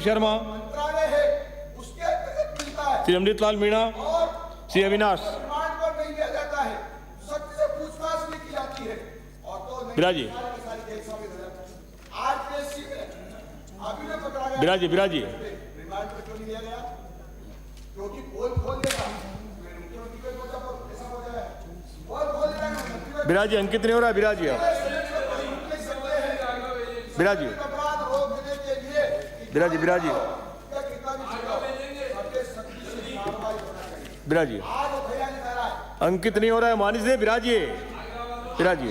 शर्मा, मंत्रालय है उसके अंतर्गत मिलता है श्री अमृतलाल मीणा, और श्री अविनाश रिमांड पर नहीं लिया जाता है, सख्ती से पूछताछ नहीं की जाती है। और तो बिराजी, आज केसी में अभी ने पकड़ा गया, बिराजी, बिराजी, रिमांड पर क्यों नहीं लिया गया? क्योंकि पोल खोल देगा, मुख्यमंत्री को ऐसा हो जाए, पोल खोल देगा, बिराजी अंकित नहीं हो रहा है, बिराजी आप, बिराजी, बिराजी, बिराजी, बिराजी, अंकित नहीं हो रहा है, मानिस दे, बिराजी, बिराजी,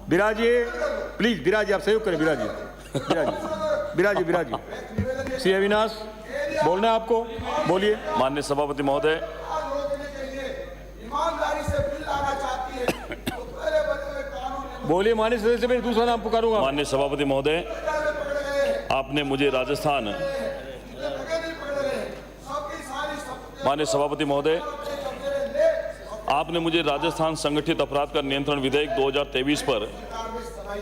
बिराजी, प्लीज बिराजी, आप सहयोग करें, बिराजी, बिराजी, बिराजी, बिराजी, श्री अविनाश बोलना है आपको, बोलिए। माननीय सभापति महोदय, ईमानदारी से बिल लाना चाहती है तो पहले बने हुए कानून बोलिए माननीय सदस्य, मैं दूसरा नाम पुकारूंगा। माननीय सभापति महोदय, आपने मुझे राजस्थान, माननीय सभापति महोदय, आपने मुझे राजस्थान संगठित अपराध का नियंत्रण विधेयक 2023 पर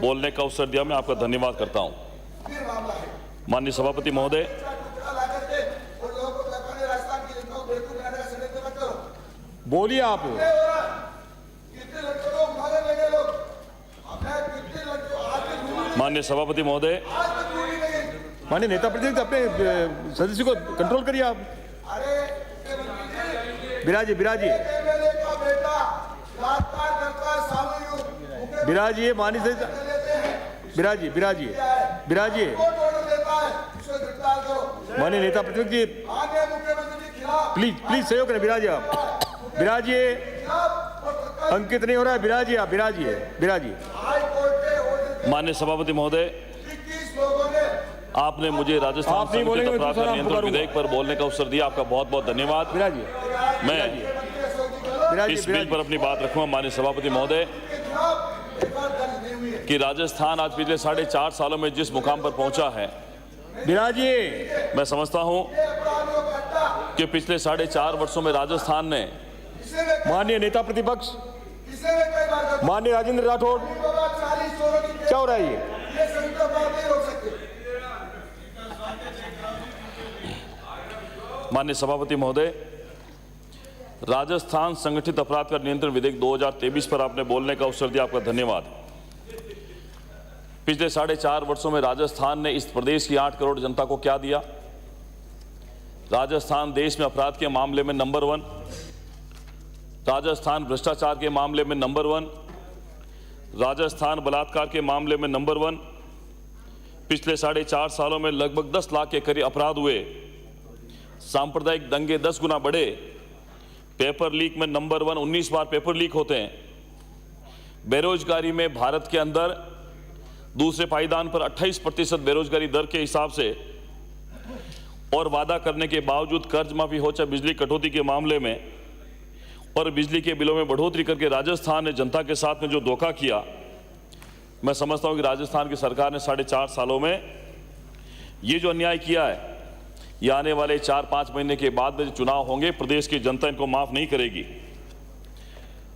बोलने का अवसर दिया, मैं आपका धन्यवाद करता हूं। माननीय सभापति महोदय, बोलिए आप। माननीय सभापति महोदय, माननीय नेता प्रतिनिधि अपने सदस्य को कंट्रोल करिए आप। बिराजी, बिराजी, बिराजी, माननीय सदस्य, बिराजी, बिराजी, बिराजी, माननीय नेता प्रतिनिधि प्लीज प्लीज सहयोग करें, बिराजी आप, बिराजी, अंकित नहीं हो रहा है, बिराजी आप, बिराजी है, बिराजी। माननीय सभापति महोदय, आपने मुझे राजस्थान संगठित अपराध का नियंत्रण विधेयक पर बोलने का अवसर दिया, आपका बहुत बहुत धन्यवाद। बिराजी, मैं इस बिल पर अपनी बात रखूंगा। माननीय सभापति महोदय, कि राजस्थान आज पिछले 4.5 सालों में जिस मुकाम पर पहुंचा है, बिराजी, मैं समझता हूं कि पिछले 4.5 वर्षों में राजस्थान ने, माननीय नेता प्रतिपक्ष माननीय राजेंद्र राठौड़, क्या हो रहा है ये? माननीय सभापति महोदय, राजस्थान संगठित अपराध का नियंत्रण विधेयक 2023 पर आपने बोलने का अवसर दिया, आपका धन्यवाद। पिछले 4.5 वर्षों में राजस्थान ने इस प्रदेश की 8 करोड़ जनता को क्या दिया? राजस्थान देश में अपराध के मामले में नंबर 1, राजस्थान भ्रष्टाचार के मामले में नंबर 1, राजस्थान बलात्कार के मामले में नंबर 1। पिछले 4.5 सालों में लगभग 10 लाख के करीब अपराध हुए, सांप्रदायिक दंगे 10 गुना बढ़े, पेपर लीक में नंबर 1, 19 बार पेपर लीक होते हैं। बेरोजगारी में भारत के अंदर दूसरे पायदान पर 28% बेरोजगारी दर के हिसाब से, और वादा करने के बावजूद कर्ज माफी हो चाहे बिजली कटौती के मामले में और बिजली के बिलों में बढ़ोतरी करके राजस्थान ने जनता के साथ में जो धोखा किया, मैं समझता हूं कि राजस्थान की सरकार ने 4.5 सालों में ये जो अन्याय किया है, ये आने वाले 4-5 महीने के बाद में जो चुनाव होंगे, प्रदेश की जनता इनको माफ नहीं करेगी।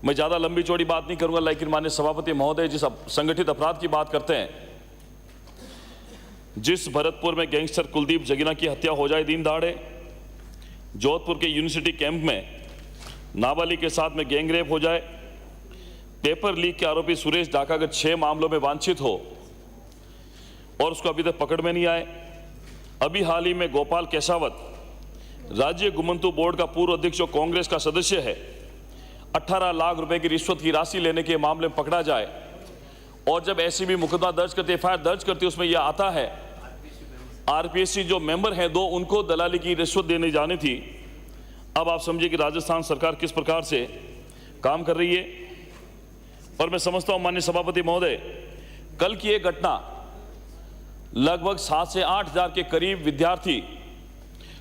मैं ज्यादा लंबी चौड़ी बात नहीं करूंगा, लेकिन माननीय सभापति महोदय, जिस संगठित अपराध की बात करते हैं, जिस भरतपुर में गैंगस्टर कुलदीप जगीना की हत्या हो जाए दिन दहाड़े, जोधपुर के यूनिवर्सिटी कैंप में नाबालिग के साथ में गैंग रेप हो जाए, पेपर लीक के आरोपी सुरेश डाका के 6 मामलों में वांछित हो और उसको अभी तक पकड़ में नहीं आए। अभी हाल ही में गोपाल केशावत, राज्य गुमंतु बोर्ड का पूर्व अध्यक्ष जो कांग्रेस का सदस्य है, 18 लाख रुपए की रिश्वत की राशि लेने के मामले में पकड़ा जाए, और जब एसीबी मुकदमा दर्ज करती, एफआईआर दर्ज करती, उसमें यह आता है आरपीएससी जो मेंबर हैं 2, उनको दलाली की रिश्वत देने जानी थी। अब आप समझिए कि राजस्थान सरकार किस प्रकार से काम कर रही है। और मैं समझता हूं माननीय सभापति महोदय, कल की एक घटना, लगभग 7 से 8 हजार के करीब विद्यार्थी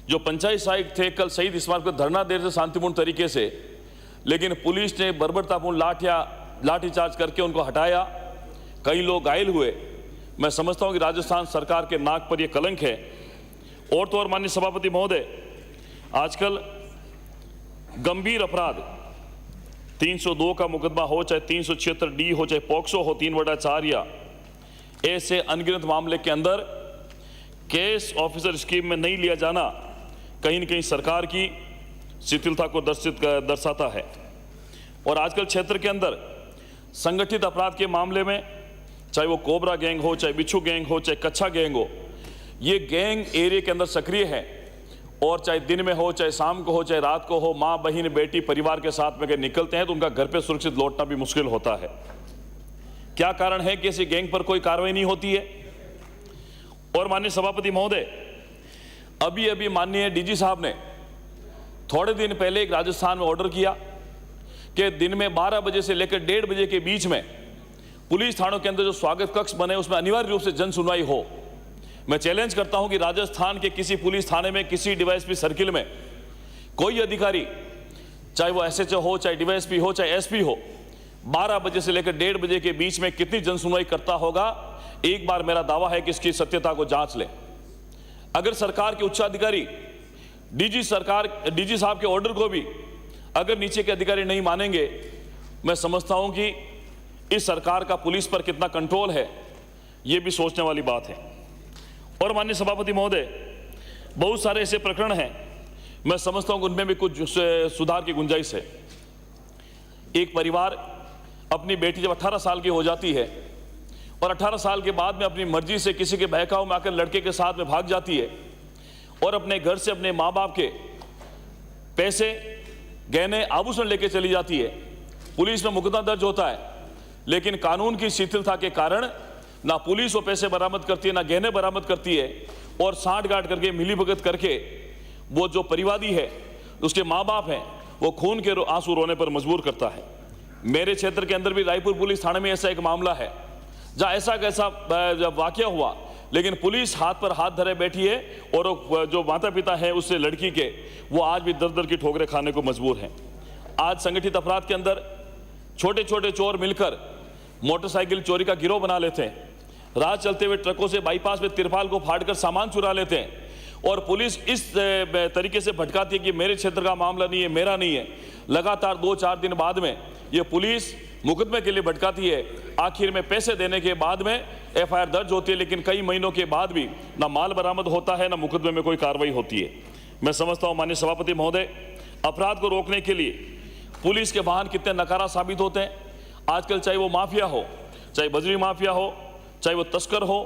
जो पंचायत सहायक थे, कल शहीद स्मारक पर धरना दे रहे थे शांतिपूर्ण तरीके से, लेकिन पुलिस ने बर्बरतापूर्ण लाठीचार्ज करके उनको हटाया, कई लोग घायल हुए। मैं समझता हूं कि राजस्थान सरकार के नाक पर यह कलंक है। और तो और माननीय सभापति महोदय, आजकल गंभीर अपराध 302 का मुकदमा हो, चाहे 376D हो, चाहे पॉक्सो हो 3/4 या ऐसे अनगिनत मामले के अंदर केस ऑफिसर स्कीम में नहीं लिया जाना कहीं न कहीं सरकार की शिथिलता को दर्शाता है। और आजकल क्षेत्र के अंदर संगठित अपराध के मामले में, चाहे वो कोबरा गैंग हो, चाहे बिच्छू गैंग हो, चाहे कच्छा गैंग हो, ये गैंग एरिया के अंदर सक्रिय है। और चाहे दिन में हो, चाहे शाम को हो, चाहे रात को हो, माँ बहन बेटी परिवार के साथ में अगर निकलते हैं तो उनका घर पे सुरक्षित लौटना भी मुश्किल होता है। क्या कारण है कि ऐसी गैंग पर कोई कार्रवाई नहीं होती है? और माननीय सभापति महोदय, अभी अभी माननीय डीजी साहब ने थोड़े दिन पहले एक राजस्थान में ऑर्डर किया कि दिन में 12 बजे से लेकर 1:30 बजे के बीच में पुलिस थानों के अंदर जो स्वागत कक्ष बने उसमें अनिवार्य रूप से जन सुनवाई हो। मैं चैलेंज करता हूं कि राजस्थान के किसी पुलिस थाने में, किसी डीवाईएसपी सर्किल में कोई अधिकारी, चाहे वो एसएचओ हो, चाहे डीवाईएसपी हो, चाहे एसपी हो, 12 बजे से लेकर 1:30 बजे के बीच में कितनी जन सुनवाई करता होगा? एक बार मेरा दावा है कि इसकी सत्यता को जांच लें। अगर सरकार के उच्चाधिकारी डीजी साहब के ऑर्डर को भी अगर नीचे के अधिकारी नहीं मानेंगे, मैं समझता हूं कि इस सरकार का पुलिस पर कितना कंट्रोल है, यह भी सोचने वाली बात है। और माननीय सभापति महोदय, बहुत सारे ऐसे प्रकरण हैं, मैं समझता हूं कि उनमें भी कुछ सुधार की गुंजाइश है। एक परिवार अपनी बेटी जब 18 साल की हो जाती है और 18 साल के बाद में अपनी मर्जी से किसी के बहकाव में आकर लड़के के साथ में भाग जाती है और अपने घर से अपने माँ बाप के पैसे, गहने, आभूषण लेके चली जाती है। पुलिस में मुकदमा दर्ज होता है, लेकिन कानून की शिथिलता के कारण ना पुलिस वो पैसे बरामद करती है, ना गहने बरामद करती है, और सांठ-गांठ करके, मिलीभगत करके वो जो परिवादी है, उसके माँ बाप हैं, वो खून के आंसू रोने पर मजबूर करता है। मेरे क्षेत्र के अंदर भी रायपुर पुलिस थाने में ऐसा एक मामला है जहाँ ऐसा कैसा वाकया हुआ, लेकिन पुलिस हाथ पर हाथ धरे बैठी है और जो माता पिता हैं उससे लड़की के, वो आज भी दर दर की ठोकरें खाने को मजबूर हैं। आज संगठित अपराध के अंदर छोटे छोटे चोर मिलकर मोटरसाइकिल चोरी का गिरोह बना लेते हैं, रात चलते हुए ट्रकों से बाईपास में तिरपाल को फाड़कर सामान चुरा लेते हैं, और पुलिस इस तरीके से भटकाती है कि मेरे क्षेत्र का मामला नहीं है, मेरा नहीं है। लगातार 2-4 दिन बाद में ये पुलिस मुकदमे के लिए भटकाती है, आखिर में पैसे देने के बाद में एफआईआर दर्ज होती है, लेकिन कई महीनों के बाद भी ना माल बरामद होता है, ना मुकदमे में कोई कार्रवाई होती है। मैं समझता हूं माननीय सभापति महोदय, अपराध को रोकने के लिए पुलिस के वाहन कितने नकारा साबित होते हैं। आजकल चाहे वो माफिया हो, चाहे बजरी माफिया हो, चाहे वो तस्कर हो,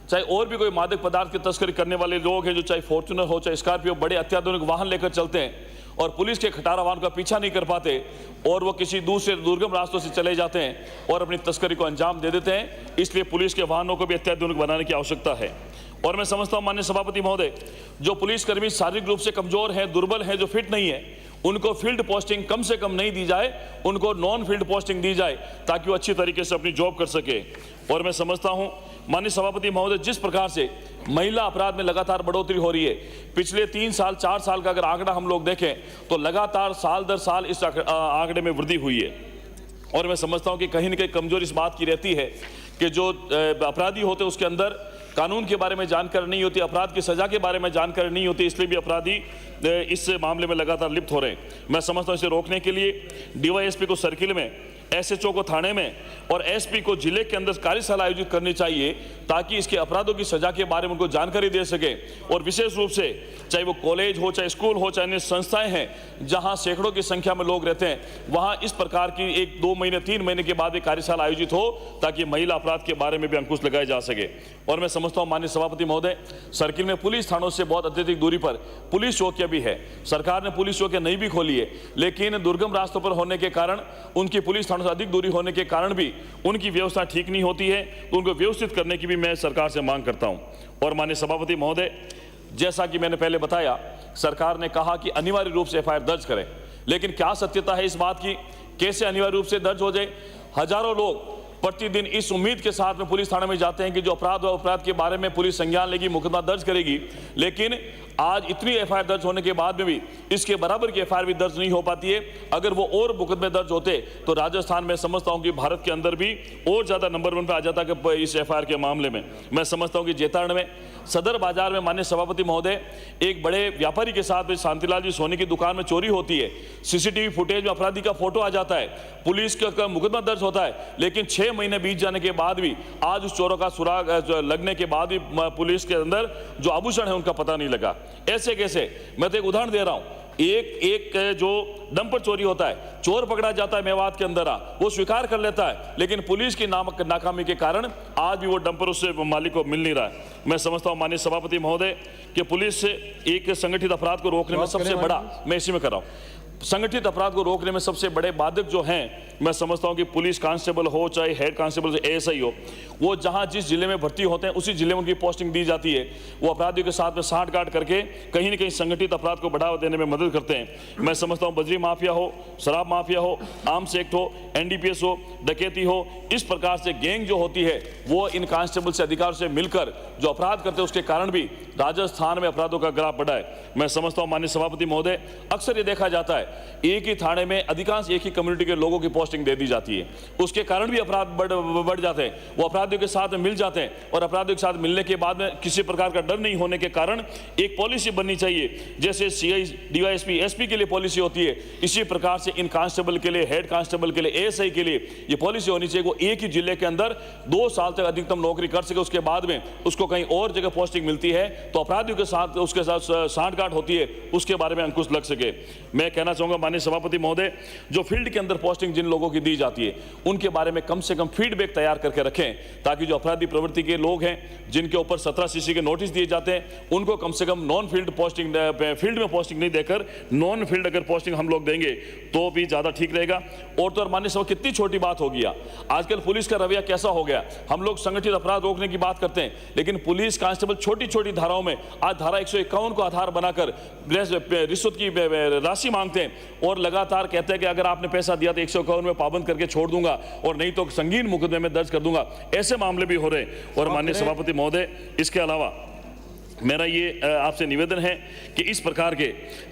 चाहे और भी कोई मादक पदार्थ की तस्करी करने वाले लोग हैं, जो चाहे फॉर्च्यूनर हो, चाहे स्कॉर्पियो, बड़े अत्याधुनिक वाहन लेकर चलते हैं और पुलिस के खटारा वाहन का पीछा नहीं कर पाते, और वो किसी दूसरे दुर्गम रास्तों से चले जाते हैं और अपनी तस्करी को अंजाम दे देते हैं। इसलिए पुलिस के वाहनों को भी अत्याधुनिक बनाने की आवश्यकता है। और मैं समझता हूं माननीय सभापति महोदय, जो पुलिसकर्मी शारीरिक रूप से कमजोर हैं, दुर्बल हैं, जो फिट नहीं है, उनको फील्ड पोस्टिंग कम से कम नहीं दी जाए, उनको नॉन फील्ड पोस्टिंग दी जाए ताकि वो अच्छी तरीके से अपनी जॉब कर सके। और मैं समझता हूं माननीय सभापति महोदय, जिस प्रकार से महिला अपराध में लगातार बढ़ोतरी हो रही है, पिछले 3 साल 4 साल का अगर आंकड़ा हम लोग देखें तो लगातार साल दर साल इस आंकड़े में वृद्धि हुई है। और मैं समझता हूं कि कहीं न कहीं कमजोरी इस बात की रहती है कि जो अपराधी होते हैं उसके अंदर कानून के बारे में जानकारी नहीं होती, अपराध की सजा के बारे में जानकारी नहीं होती, इसलिए भी अपराधी इस मामले में लगातार लिप्त हो रहे हैं। मैं समझता हूं इसे रोकने के लिए डीवाईएसपी को सर्किल में, एसएचओ को थाने में और एसपी को जिले के अंदर कार्यशाला आयोजित करनी चाहिए, ताकि इसके अपराधों की सजा के बारे में उनको जानकारी दे सके। और विशेष रूप से चाहे वो कॉलेज हो, चाहे स्कूल हो, चाहे अन्य संस्थाएं हैं जहां सैकड़ों की संख्या में लोग रहते हैं, वहां इस प्रकार की 1-2 महीने 3 महीने के बाद एक कार्यशाला आयोजित हो, ताकि महिला अपराध के बारे में भी अंकुश लगाया जा सके। और मैं समझता हूं माननीय सभापति महोदय, सर्किल में पुलिस थानों से बहुत अत्यधिक दूरी पर पुलिस चौकियां भी है। सरकार ने पुलिस चौकियां नहीं भी खोली है, लेकिन दुर्गम रास्तों पर होने के कारण, उनकी पुलिस थानों से अधिक दूरी होने के कारण भी उनकी व्यवस्था ठीक नहीं होती है, तो उनको व्यवस्थित करने की भी मैं सरकार से मांग करता हूं। और माननीय सभापति महोदय, जैसा कि मैंने पहले बताया, सरकार ने कहा कि अनिवार्य रूप से एफआईआर दर्ज करें, लेकिन क्या सत्यता है इस बात की? कैसे अनिवार्य रूप से दर्ज हो जाए? हजारों लोग प्रतिदिन इस उम्मीद के साथ में पुलिस थाने में जाते हैं कि जो अपराध व अपराध के बारे में पुलिस संज्ञान लेगी, मुकदमा दर्ज करेगी, लेकिन आज इतनी एफआईआर दर्ज होने के बाद में भी इसके बराबर की एफआईआर भी दर्ज नहीं हो पाती है। अगर वो और मुकदमे दर्ज होते तो राजस्थान में समझता हूं कि भारत के अंदर भी और ज्यादा नंबर 1 पे आ जाता कि इस एफआईआर के मामले में। मैं समझता हूं कि जेतारण में सदर बाजार में माननीय सभापति महोदय, एक बड़े व्यापारी के साथ शांतिलाल जी सोनी की दुकान में चोरी होती है, सीसीटीवी फुटेज में अपराधी का फोटो आ जाता है, पुलिस का मुकदमा दर्ज होता है, लेकिन 6 6 महीने बीत जाने के बाद भी आज उस चोरों का सुराग लगने के बाद भी पुलिस के अंदर जो आभूषण है उनका पता नहीं लगा। ऐसे कैसे? मैं तो एक उदाहरण दे रहा हूं। एक जो डंपर चोरी होता है, चोर पकड़ा जाता है मेवात के अंदर, वो स्वीकार कर लेता है, लेकिन पुलिस की नाकामी के कारण आज भी वो डंपर उससे मालिक को मिल नहीं रहा है। मैं समझता हूं माननीय सभापति महोदय कि पुलिस से एक संगठित अपराध को रोकने में सबसे बड़ा, मैं इसी में कर रहा हूं, संगठित अपराध को रोकने में सबसे बड़े बाधक जो हैं, मैं समझता हूं कि पुलिस कांस्टेबल हो, चाहे हेड कांस्टेबल एएसआई हो, वो जहां जिस जिले में भर्ती होते हैं उसी जिले में उनकी पोस्टिंग दी जाती है। वो अपराधियों के साथ में साठगांठ करके कहीं न कहीं संगठित अपराध को बढ़ावा देने में मदद करते हैं। मैं समझता हूं बजरी माफिया हो, शराब माफिया हो, आर्म्स एक्ट हो, एनडीपीएस हो, डकैती हो, इस प्रकार से गैंग जो होती है वो इन कांस्टेबल से अधिकार से मिलकर जो अपराध करते हैं उसके कारण भी राजस्थान में अपराधों का ग्राफ बढ़ा है। मैं समझता हूं माननीय सभापति महोदय, अक्सर ये देखा जाता है एक ही थाने में अधिकांश एक ही कम्युनिटी के लोगों की पोस्टिंग दे दी जाती है, उसके कारण भी अपराध बढ़ जाते हैं। वो अपराधियों के साथ मिल जाते हैं और अपराधियों के साथ मिलने के बाद में किसी प्रकार का डर नहीं होने के कारण एक पॉलिसी बननी चाहिए, जैसे सीआई, डीवाईएसपी, एसपी के लिए पॉलिसी होती है, इसी प्रकार से इन कांस्टेबल के लिए, हेड कांस्टेबल के लिए, एएसआई के लिए ये पॉलिसी होनी चाहिए। वो एक ही जिले के अंदर 2 साल तक अधिकतम नौकरी कर सके, उसके बाद में उसको कहीं और जगह पोस्टिंग मिलती है तो अपराधियों के साथ उसके साथ साठगांठ होती है, उसके बारे में अंकुश लग सके। मैं कहना चाहूंगा माननीय सभापति महोदय, जो फील्ड के अंदर पोस्टिंग जिन लोगों की दी जाती है उनके बारे में कम से कम फीडबैक तैयार करके रखें, ताकि जो अपराधी प्रवृत्ति के लोग हैं जिनके ऊपर 17 सीसी के नोटिस दिए जाते हैं उनको कम से कम नॉन फील्ड पोस्टिंग, फील्ड में पोस्टिंग नहीं देकर नॉन फील्ड अगर पोस्टिंग हम लोग देंगे तो भी ज्यादा ठीक रहेगा। और तो माननीय सभा, कितनी छोटी बात हो गया, आजकल पुलिस का रवैया कैसा हो गया। हम लोग संगठित अपराध रोकने की बात करते हैं, लेकिन पुलिस कांस्टेबल छोटी छोटी धाराओं में आज धारा 151 को आधार बनाकर रिश्वत की राशि मांगते हैं और लगातार कहते हैं कि अगर आपने पैसा दिया तो 151 में पाबंद करके छोड़ दूंगा और नहीं तो संगीन मुकदमे में दर्ज कर दूंगा। ऐसे मामले भी हो रहे हैं। और माननीय सभापति महोदय, इसके अलावा मेरा ये आपसे निवेदन है कि इस प्रकार के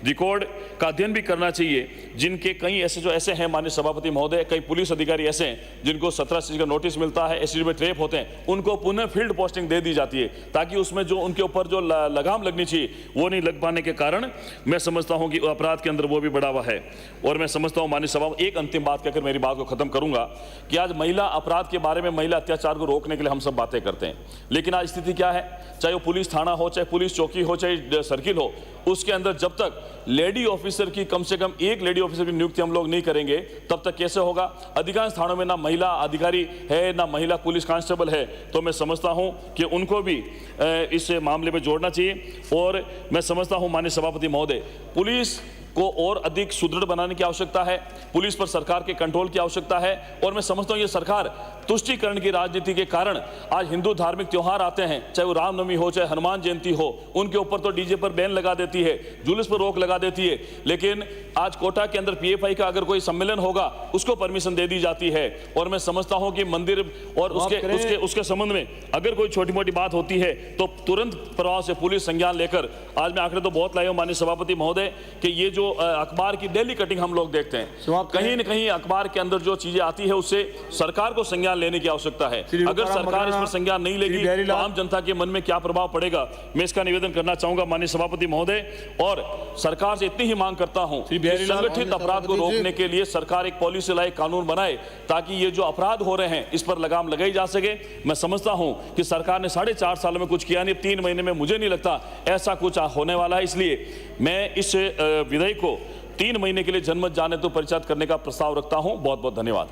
रिकॉर्ड का अध्ययन भी करना चाहिए, जिनके कई ऐसे हैं माननीय सभापति महोदय, कई पुलिस अधिकारी ऐसे हैं जिनको 17 सीसी का नोटिस मिलता है, एसडी में ट्रेप होते हैं, उनको पुनः फील्ड पोस्टिंग दे दी जाती है, ताकि उसमें जो उनके ऊपर जो लगाम लगनी चाहिए वो नहीं लग पाने के कारण मैं समझता हूँ कि अपराध के अंदर वो भी बढ़ावा है। और मैं समझता हूँ माननीय सभा, एक अंतिम बात कहकर मेरी बात को खत्म करूंगा कि आज महिला अपराध के बारे में, महिला अत्याचार को रोकने के लिए हम सब बातें करते हैं, लेकिन आज स्थिति क्या है, चाहे वो पुलिस थाना हो, चाहे पुलिस चौकी हो, चाहे सर्किल हो, उसके अंदर जब तक लेडी ऑफिसर की, कम से कम एक लेडी ऑफिसर की नियुक्ति हम लोग नहीं करेंगे तब तक कैसे होगा। अधिकांश थानों में ना महिला अधिकारी है, ना महिला पुलिस कांस्टेबल है, तो मैं समझता हूं कि उनको भी इस मामले में जोड़ना चाहिए। और मैं समझता हूं माननीय सभापति महोदय, पुलिस को और अधिक सुदृढ़ बनाने की आवश्यकता है, पुलिस पर सरकार के कंट्रोल की आवश्यकता है। और मैं समझता हूं ये सरकार तुष्टीकरण की राजनीति के कारण आज हिंदू धार्मिक त्योहार आते हैं, चाहे वो रामनवमी हो, चाहे हनुमान जयंती हो, उनके ऊपर तो डीजे पर बैन लगा देती है, जुलूस पर रोक लगा देती है, लेकिन आज कोटा के अंदर पीएफआई का अगर कोई सम्मेलन होगा उसको परमिशन दे दी जाती है। और मैं समझता हूं कि मंदिर और उसके संबंध में अगर कोई छोटी मोटी बात होती है तो तुरंत प्रभाव से पुलिस संज्ञान लेकर, आज मैं आंकड़े तो बहुत लाया हूं माननीय सभापति महोदय कि ये जो अखबार की डेली कटिंग हम लोग देखते हैं, कहीं न कहीं अखबार के अंदर जो चीजें आती है उससे सरकार को संज्ञान लेने की आवश्यकता है। अगर सरकार इस पर संज्ञान नहीं लेगी तो आम जनता के मन में क्या प्रभाव पड़ेगा। मैं इसका निवेदन करना चाहूंगा माननीय सभापति महोदय, और सरकार से इतनी ही मांग करता हूं कि संगठित अपराध को रोकने के लिए सरकार एक पॉलिसी लाए, कानून बनाए, ताकि ये जो अपराध हो रहे हैं इस पर लगाम लगाई जा सके। मैं समझता हूं कि सरकार ने 4.5 सालों में कुछ किया नहीं, 3 महीने में मुझे नहीं लगता ऐसा कुछ होने वाला है। इसलिए मैं इस विधेयक को 3 महीने के लिए जनमत जाने तो परिचालित करने का प्रस्ताव रखता हूं। बहुत बहुत धन्यवाद।